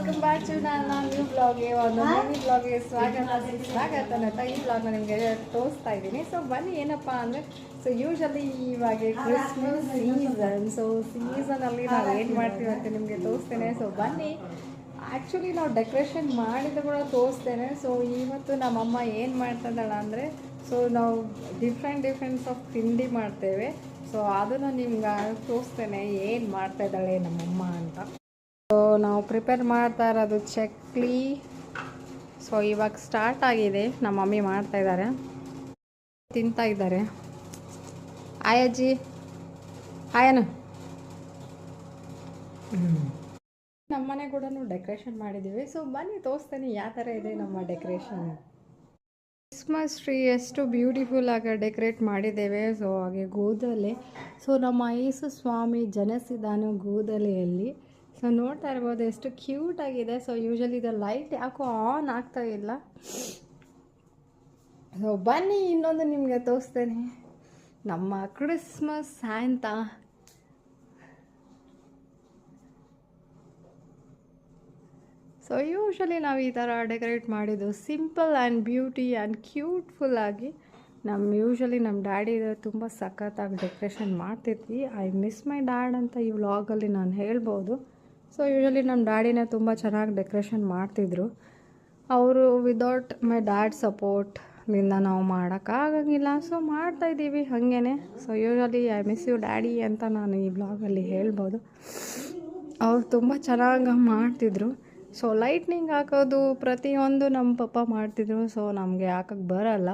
Welcome back to ನನ್ನ new ಬ್ಲಾಗ್ಗೆ ಒಂದು mini ಬ್ಲಾಗ್ಗೆ ಸ್ವಾಗತ ಅಂತ ಈ ಬ್ಲಾಗ್ನ ನಿಮಗೆ ತೋರಿಸ್ತಾ ಇದ್ದೀನಿ. ಸೊ ಬನ್ನಿ ಏನಪ್ಪ ಅಂದರೆ ಸೊ ಯೂಶಲಿ ಇವಾಗ ಕ್ರಿಸ್ಮಸ್ ಸೀಸನ್. ಸೊ ಸೀಸನಲ್ಲಿ ನಾವು ಏನು ಮಾಡ್ತೀವಿ ಅಂತ ನಿಮಗೆ ತೋರಿಸ್ತೇನೆ. ಸೊ ಬನ್ನಿ, ಆ್ಯಕ್ಚುಲಿ ನಾವು ಡೆಕೋರೇಷನ್ ಮಾಡಿದ್ದು ಕೂಡ ತೋರಿಸ್ತೇನೆ. ಸೊ ಇವತ್ತು ನಮ್ಮಮ್ಮ ಏನು ಮಾಡ್ತಿದ್ದಾಳೆ ಅಂದರೆ ಸೊ ನಾವು ಡಿಫ್ರೆಂಟ್ಸ್ ಆಫ್ ತಿಂಡಿ ಮಾಡ್ತೇವೆ. ಸೊ ಅದನ್ನು ನಿಮ್ಗೆ ತೋರಿಸ್ತೇನೆ ಏನು ಮಾಡ್ತಾಯಿದ್ದಾಳೆ ನಮ್ಮಮ್ಮ ಅಂತ. ಸೊ ನಾವು ಪ್ರಿಪೇರ್ ಮಾಡ್ತಾ ಇರೋದು ಚಕ್ಲಿ. ಸೊ ಇವಾಗ ಸ್ಟಾರ್ಟ್ ಆಗಿದೆ, ನಮ್ಮ ಮಮ್ಮಿ ಮಾಡ್ತಾಯಿದ್ದಾರೆ, ತಿಂತಾ ಇದ್ದಾರೆ. ಆಯಜ್ಜಿ ಆಯನು ನಮ್ಮನೆ ಕೂಡ ಡೆಕೋರೇಷನ್ ಮಾಡಿದ್ದೀವಿ. ಸೊ ಬನ್ನಿ ತೋರಿಸ್ತೇನೆ ಯಾವ ಥರ ಇದೆ ನಮ್ಮ ಡೆಕೋರೇಷನ್. ಕ್ರಿಸ್ಮಸ್ ಟ್ರೀ ಎಷ್ಟು ಬ್ಯೂಟಿಫುಲ್ ಆಗಿ ಡೆಕೋರೇಟ್ ಮಾಡಿದ್ದೇವೆ. ಸೊ ಹಾಗೆ ಗೋದಲೆ, ಸೊ ನಮ್ಮ ಯೇಸು ಸ್ವಾಮಿ ಜನಿಸಿದಾನು ಗೋದಲೆಯಲ್ಲಿ. ಸೊ ನೋಡ್ತಾ ಇರ್ಬೋದು ಎಷ್ಟು ಕ್ಯೂಟ್ ಆಗಿದೆ. ಸೊ ಯೂಶಲಿ ಇದು ಲೈಟ್ ಯಾಕೋ ಆನ್ ಆಗ್ತಾ ಇಲ್ಲ. ಸೊ ಬನ್ನಿ ಇನ್ನೊಂದು ನಿಮಗೆ ತೋರಿಸ್ತೇನೆ, ನಮ್ಮ ಕ್ರಿಸ್ಮಸ್ ಸ್ಯಾಂತಾ. ಸೊ ಯೂಶಲಿ ನಾವು ಈ ಥರ ಡೆಕೋರೇಟ್ ಮಾಡಿದ್ದು ಸಿಂಪಲ್ ಆ್ಯಂಡ್ ಬ್ಯೂಟಿ ಆ್ಯಂಡ್ ಕ್ಯೂಟ್ಫುಲ್ಲಾಗಿ. ಯೂಶಲಿ ನಮ್ಮ ಡ್ಯಾಡಿ ತುಂಬ ಸಖತ್ತಾಗಿ ಡೆಕೋರೇಷನ್ ಮಾಡ್ತಿದ್ವಿ. ಐ ಮಿಸ್ ಮೈ ಡ್ಯಾಡ್ ಅಂತ ಈ ವ್ಲಾಗಲ್ಲಿ ನಾನು ಹೇಳ್ಬೋದು. ಸೊ ಯೂಶಲಿ ನಮ್ಮ ಡ್ಯಾಡಿನೇ ತುಂಬ ಚೆನ್ನಾಗಿ ಡೆಕೋರೇಷನ್ ಮಾಡ್ತಿದ್ರು. ಅವರು ವಿದೌಟ್ ಮೈ ಡ್ಯಾಡ್ ಸಪೋರ್ಟ್ನಿಂದ ನಾವು ಮಾಡೋಕ್ಕಾಗಂಗಿಲ್ಲ. ಸೊ ಮಾಡ್ತಾಯಿದ್ದೀವಿ ಹಾಗೇ. So usually I miss you daddy ಅಂತ ನಾನು ಈ ವ್ಲಾಗಲ್ಲಿ ಹೇಳ್ಬೋದು. ಅವ್ರು ತುಂಬ ಚೆನ್ನಾಗಿ ಮಾಡ್ತಿದ್ರು. ಸೊ ಲೈಟ್ನಿಂಗ್ ಹಾಕೋದು ಪ್ರತಿಯೊಂದು ನಮ್ಮ ಪಪ್ಪ ಮಾಡ್ತಿದ್ರು. ಸೊ ನಮಗೆ ಹಾಕೋಕ್ಕೆ ಬರಲ್ಲ.